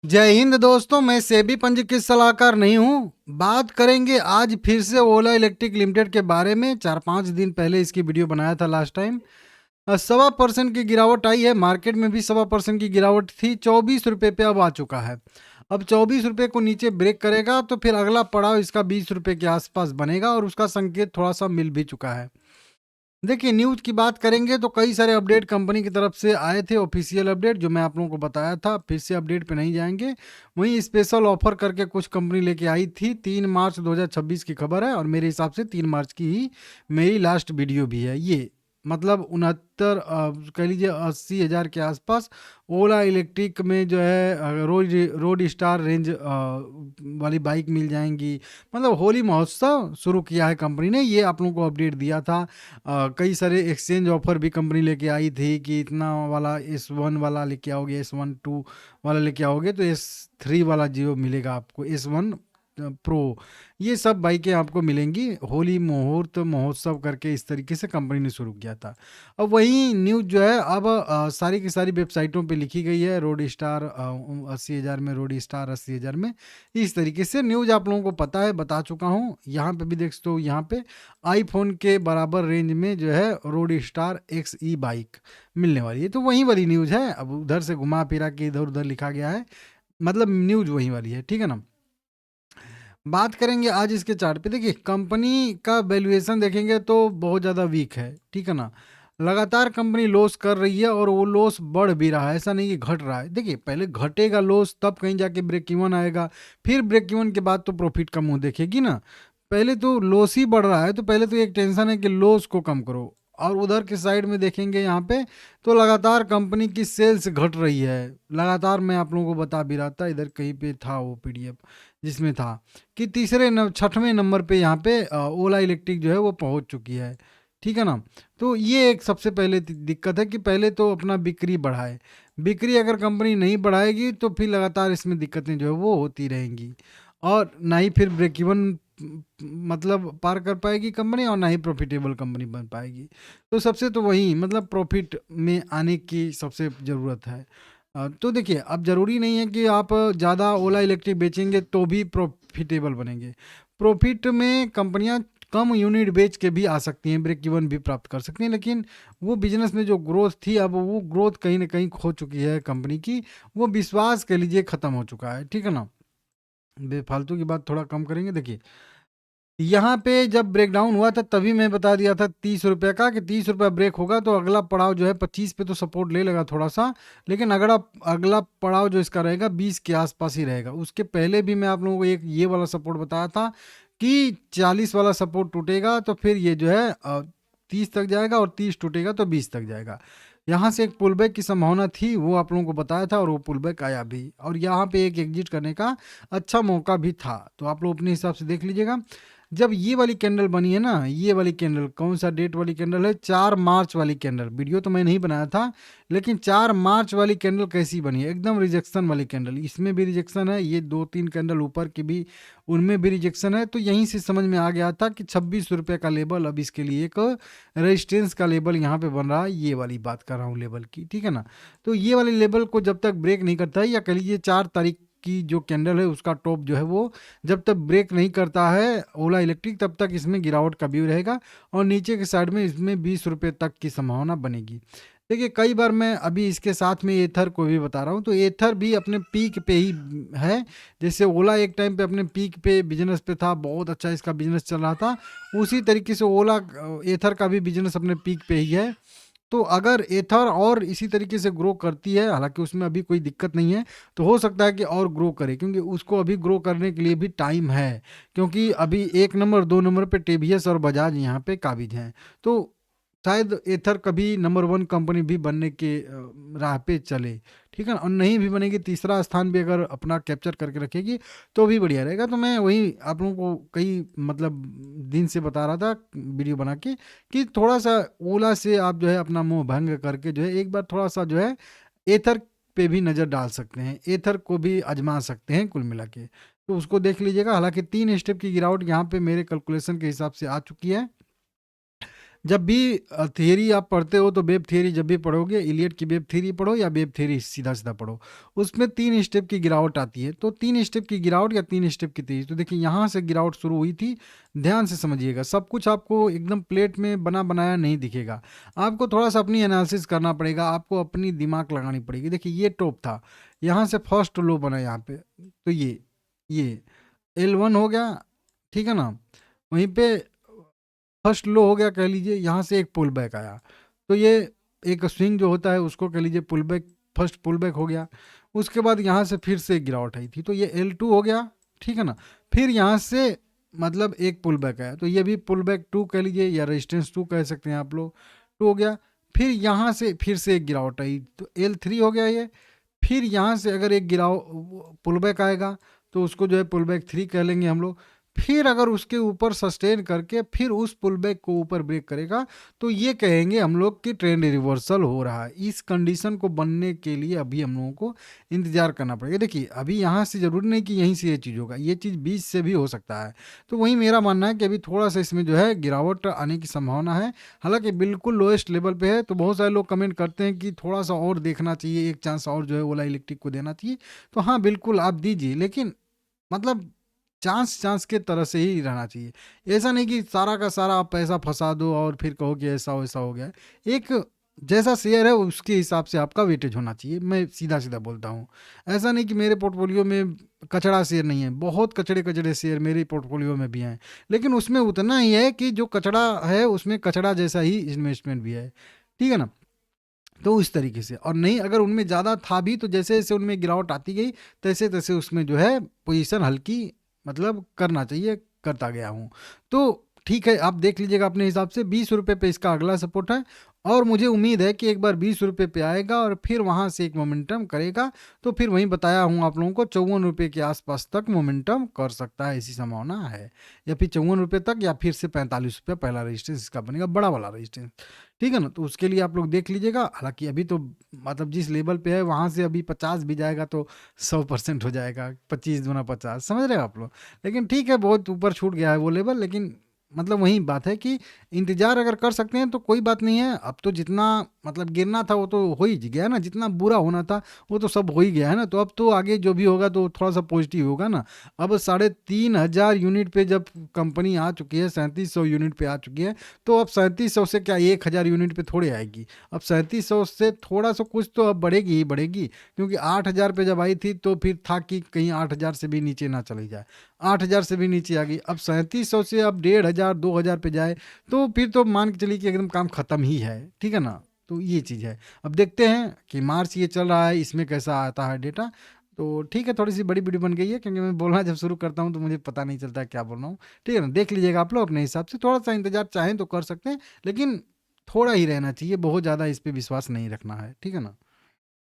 जय हिंद दोस्तों, मैं सेबी पंजीकृत सलाहकार नहीं हूँ। बात करेंगे आज फिर से ओला इलेक्ट्रिक लिमिटेड के बारे में। 4-5 दिन पहले इसकी वीडियो बनाया था लास्ट टाइम। 1.25% की गिरावट आई है, मार्केट में भी 1.25% की गिरावट थी। 24 रुपये पे अब आ चुका है। अब 24 रुपये को नीचे ब्रेक करेगा तो फिर अगला पड़ाव इसका 20 रुपये के आसपास बनेगा और उसका संकेत थोड़ा सा मिल भी चुका है। देखिए, न्यूज़ की बात करेंगे तो कई सारे अपडेट कंपनी की तरफ से आए थे, ऑफिशियल अपडेट जो मैं आप लोगों को बताया था। फिर से अपडेट पे नहीं जाएंगे। वहीं स्पेशल ऑफर करके कुछ कंपनी लेके आई थी। 3 मार्च 2026 की खबर है और मेरे हिसाब से 3 मार्च की ही मेरी लास्ट वीडियो भी है ये। मतलब 69 कह लीजिए 80,000 के आसपास ओला इलेक्ट्रिक में जो है रोड स्टार रेंज वाली बाइक मिल जाएंगी। मतलब होली महोत्सव शुरू किया है कंपनी ने, ये आप लोगों को अपडेट दिया था। कई सारे एक्सचेंज ऑफर भी कंपनी लेके आई थी कि इतना वाला S1 वाला लेके आओगे, S1 2 वाला लेके आओगे तो S3 वाला जियो मिलेगा आपको, S1 प्रो। ये सब बाइकें आपको मिलेंगी। होली मुहूर्त महोत्सव करके इस तरीके से कंपनी ने शुरू किया था। अब वही न्यूज़ जो है अब सारी की सारी वेबसाइटों पे लिखी गई है। रोड स्टार 80,000 में, रोड स्टार 80,000 में। इस तरीके से न्यूज़ आप लोगों को पता है, बता चुका हूँ। यहाँ पे भी देख सकते हो, यहाँ पे आईफोन के बराबर रेंज में जो है रोड स्टार XE बाइक मिलने वाली है। तो वही वाली न्यूज़ है। अब उधर से घुमा फिरा के इधर उधर लिखा गया है, मतलब न्यूज़ वही वाली है, ठीक है ना। बात करेंगे आज इसके चार्ट पे। देखिए, कंपनी का वैल्यूएशन देखेंगे तो बहुत ज़्यादा वीक है, ठीक है ना। लगातार कंपनी लॉस कर रही है और वो लॉस बढ़ भी रहा है, ऐसा नहीं कि घट रहा है। देखिए, पहले घटेगा लॉस तब कहीं जाके ब्रेक इवन आएगा, फिर ब्रेक इवन के बाद तो प्रॉफिट का मुंह देखेगी ना। पहले तो लॉस ही बढ़ रहा है तो पहले तो एक टेंशन है कि लॉस को कम करो। और उधर के साइड में देखेंगे यहाँ पे तो लगातार कंपनी की सेल्स घट रही है। लगातार मैं आप लोगों को बता भी रहा था, इधर कहीं पे था वो PDF जिसमें था कि छठवें नंबर पे यहाँ पे ओला इलेक्ट्रिक जो है वो पहुँच चुकी है, ठीक है ना। तो ये एक सबसे पहले दिक्कत है कि पहले तो अपना बिक्री बढ़ाए। बिक्री अगर कंपनी नहीं बढ़ाएगी तो फिर लगातार इसमें दिक्कतें जो है वो होती रहेंगी और ना ही फिर ब्रेक इवन मतलब पार कर पाएगी कंपनी और ना ही प्रॉफिटेबल कंपनी बन पाएगी। तो सबसे तो वही मतलब प्रॉफिट में आने की सबसे ज़रूरत है। तो देखिए, अब ज़रूरी नहीं है कि आप ज़्यादा ओला इलेक्ट्रिक बेचेंगे तो भी प्रॉफिटेबल बनेंगे। प्रॉफिट में कंपनियां कम यूनिट बेच के भी आ सकती हैं, ब्रेक इवन भी प्राप्त कर सकती हैं, लेकिन वो बिजनेस में जो ग्रोथ थी अब वो ग्रोथ कहीं ना कहीं खो चुकी है कंपनी की। वो विश्वास कह लीजिए ख़त्म हो चुका है, ठीक है ना। बेफालतू की बात थोड़ा कम करेंगे। देखिए, यहाँ पे जब ब्रेकडाउन हुआ था तभी मैं बता दिया था 30 रुपये का कि 30 रुपये ब्रेक होगा तो अगला पड़ाव जो है 25 पे तो सपोर्ट ले लेगा थोड़ा सा। लेकिन अगला अगला पड़ाव जो इसका रहेगा 20 के आसपास ही रहेगा। उसके पहले भी मैं आप लोगों को एक ये वाला सपोर्ट बताया था कि 40 वाला सपोर्ट टूटेगा तो फिर ये जो है 30 तक जाएगा और 30 टूटेगा तो 20 तक जाएगा। यहाँ से एक पुल बैक की संभावना थी, वो आप लोगों को बताया था और वो पुल बैक आया भी और यहाँ पे एक एग्जिट करने का अच्छा मौका भी था। तो आप लोग अपने हिसाब से देख लीजिएगा। जब ये वाली कैंडल बनी है ना, ये वाली कैंडल कौन सा डेट वाली कैंडल है, 4 मार्च वाली कैंडल। वीडियो तो मैं नहीं बनाया था, लेकिन 4 मार्च वाली कैंडल कैसी बनी है, एकदम रिजेक्शन वाली कैंडल। इसमें भी रिजेक्शन है, ये 2-3 कैंडल ऊपर की भी उनमें भी रिजेक्शन है। तो यहीं से समझ में आ गया था कि 26 रुपये का लेवल अब इसके लिए एक रेजिस्टेंस का लेवल यहाँ पे बन रहा है। ये वाली बात कर रहा हूँ लेवल की, ठीक है ना। तो ये वाले लेवल को जब तक ब्रेक नहीं करता है, या कह लीजिए 4 तारीख की जो कैंडल है उसका टॉप जो है वो जब तक ब्रेक नहीं करता है ओला इलेक्ट्रिक, तब तक इसमें गिरावट का व्यू रहेगा और नीचे के साइड में इसमें 20 रुपये तक की संभावना बनेगी। देखिए, कई बार मैं अभी इसके साथ में एथर को भी बता रहा हूँ, तो एथर भी अपने पीक पे ही है। जैसे ओला एक टाइम पे अपने पीक पे बिजनेस पे था, बहुत अच्छा इसका बिजनेस चल रहा था, उसी तरीके से ओला एथर का भी बिजनेस अपने पीक पे ही है। तो अगर एथर और इसी तरीके से ग्रो करती है, हालांकि उसमें अभी कोई दिक्कत नहीं है, तो हो सकता है कि और ग्रो करे, क्योंकि उसको अभी ग्रो करने के लिए भी टाइम है। क्योंकि अभी 1 नंबर 2 नंबर पे टीवीएस और बजाज यहाँ पे काबिज हैं। तो शायद एथर कभी नंबर 1 कंपनी भी बनने के राह पे चले, ठीक है ना। और नहीं भी बनेगी, तीसरा स्थान भी अगर अपना कैप्चर करके रखेगी तो भी बढ़िया रहेगा। तो मैं वही आप लोगों को कई मतलब दिन से बता रहा था वीडियो बना के कि थोड़ा सा ओला से आप जो है अपना मुंह भंग करके जो है एक बार थोड़ा सा जो है एथर पे भी नज़र डाल सकते हैं, एथर को भी आजमा सकते हैं कुल मिला के। तो उसको देख लीजिएगा। हालांकि 3 स्टेप की गिरावट यहाँ पे मेरे कैलकुलेशन के हिसाब से आ चुकी है। जब भी थियरी आप पढ़ते हो तो वेब थियरी जब भी पढ़ोगे, इलियट की वेब थियरी पढ़ो या वेब थियरी सीधा सीधा पढ़ो, उसमें 3 स्टेप की गिरावट आती है। तो 3 स्टेप की गिरावट या 3 स्टेप की तेजी, तो देखिए यहाँ से गिरावट शुरू हुई थी। ध्यान से समझिएगा, सब कुछ आपको एकदम प्लेट में बना बनाया नहीं दिखेगा, आपको थोड़ा सा अपनी एनालिसिस करना पड़ेगा, आपको अपनी दिमाग लगानी पड़ेगी। देखिए ये टॉप था, यहाँ से फर्स्ट लो बना यहाँ पे, तो ये L1 हो गया, ठीक है ना। वहीं पे फर्स्ट लो हो गया कह लीजिए, यहाँ से एक पुल बैक आया, तो ये एक स्विंग जो होता है उसको कह लीजिए pull back, first pull back हो गया। उसके बाद यहाँ से फिर से एक गिरावट आई थी, तो ये L2 हो गया, ठीक है ना। फिर यहाँ से मतलब एक पुल बैक आया, तो ये भी पुल बैक 2 कह लीजिए या रेजिस्टेंस 2 कह सकते हैं आप लोग, 2 हो गया। फिर यहाँ से फिर से एक गिरावट आई, तो L3 हो गया ये। फिर यहाँ से अगर एक पुल बैक आएगा तो उसको जो है पुल बैक 3 कह लेंगे हम लोग। फिर अगर उसके ऊपर सस्टेन करके फिर उस पुल बैक को ऊपर ब्रेक करेगा तो ये कहेंगे हम लोग कि ट्रेंड रिवर्सल हो रहा है। इस कंडीशन को बनने के लिए अभी हम लोगों को इंतजार करना पड़ेगा। देखिए अभी यहाँ से जरूरी नहीं कि यहीं से ये चीज़ होगा, ये चीज़ बीच से भी हो सकता है। तो वही मेरा मानना है कि अभी थोड़ा सा इसमें जो है गिरावट आने की संभावना है, हालांकि बिल्कुल लोएस्ट लेवल पे है। तो बहुत सारे लोग कमेंट करते हैं कि थोड़ा सा और देखना चाहिए, एक चांस और जो है ओला इलेक्ट्रिक को देना चाहिए। तो हाँ बिल्कुल आप दीजिए, लेकिन मतलब चांस चांस के तरह से ही रहना चाहिए। ऐसा नहीं कि सारा का सारा आप पैसा फंसा दो और फिर कहो कि ऐसा वैसा हो गया। एक जैसा शेयर है उसके हिसाब से आपका वेटेज होना चाहिए, मैं सीधा सीधा बोलता हूँ। ऐसा नहीं कि मेरे पोर्टफोलियो में कचड़ा शेयर नहीं है, बहुत कचड़े कचड़े शेयर मेरे पोर्टफोलियो में भी हैं, लेकिन उसमें उतना ही है कि जो कचड़ा है उसमें कचड़ा जैसा ही इन्वेस्टमेंट भी है, ठीक है ना। तो इस तरीके से, और नहीं अगर उनमें ज़्यादा था भी तो जैसे जैसे उनमें गिरावट आती गई तैसे तैसे उसमें जो है पोजीशन हल्की मतलब करना चाहिए, करता गया हूँ। तो ठीक है, आप देख लीजिएगा अपने हिसाब से। 20 रुपये पे इसका अगला सपोर्ट है, और मुझे उम्मीद है कि एक बार 20 रुपये पे आएगा और फिर वहाँ से एक मोमेंटम करेगा। तो फिर वहीं बताया हूँ आप लोगों को 54 रुपये के आसपास तक मोमेंटम कर सकता है, ऐसी संभावना है। या फिर 54 रुपये तक, या फिर से 45 रुपये पहला रजिस्टेंस इसका बनेगा, बड़ा वाला रजिस्टेंस, ठीक है ना। तो उसके लिए आप लोग देख लीजिएगा। हालांकि अभी तो मतलब जिस लेवल पे है वहाँ से अभी 50 भी जाएगा तो 100% हो जाएगा, 25 दूना 50, समझ रहे हो आप लोग। लेकिन ठीक है, बहुत ऊपर छूट गया है वो लेवल, लेकिन मतलब वही बात है कि इंतजार अगर कर सकते हैं तो कोई बात नहीं है। अब तो जितना मतलब गिरना था वो तो हो ही गया ना, जितना बुरा होना था वो तो सब हो ही गया है ना। तो अब तो आगे जो भी होगा तो थोड़ा सा पॉजिटिव होगा ना। अब 3,500 यूनिट पे जब कंपनी आ चुकी है, 3700 यूनिट पे आ चुकी है, तो अब 3700 से क्या 1,000 यूनिट पे थोड़े आएगी। अब 3700 से थोड़ा सा कुछ तो अब बढ़ेगी ही बढ़ेगी, क्योंकि 8,000 पे जब आई थी तो फिर था कि कहीं 8,000 से भी नीचे ना चली जाए, 8,000 से भी नीचे आ गई। अब 3700 से अब 1,500 2,000 पे जाए तो फिर तो मान के चलिए कि एकदम काम खत्म ही है, ठीक है ना। तो ये चीज़ है। अब देखते हैं कि मार्च ये चल रहा है, इसमें कैसा आता है डेटा। तो ठीक है, थोड़ी सी बड़ी वीडियो बन गई है, क्योंकि मैं बोलना जब शुरू करता हूँ तो मुझे पता नहीं चलता है क्या बोल रहा हूँ, ठीक है ना। देख लीजिएगा आप लोग अपने हिसाब से, थोड़ा सा इंतजार चाहें तो कर सकते हैं, लेकिन थोड़ा ही रहना चाहिए, बहुत ज़्यादा इस पर विश्वास नहीं रखना है, ठीक है ना।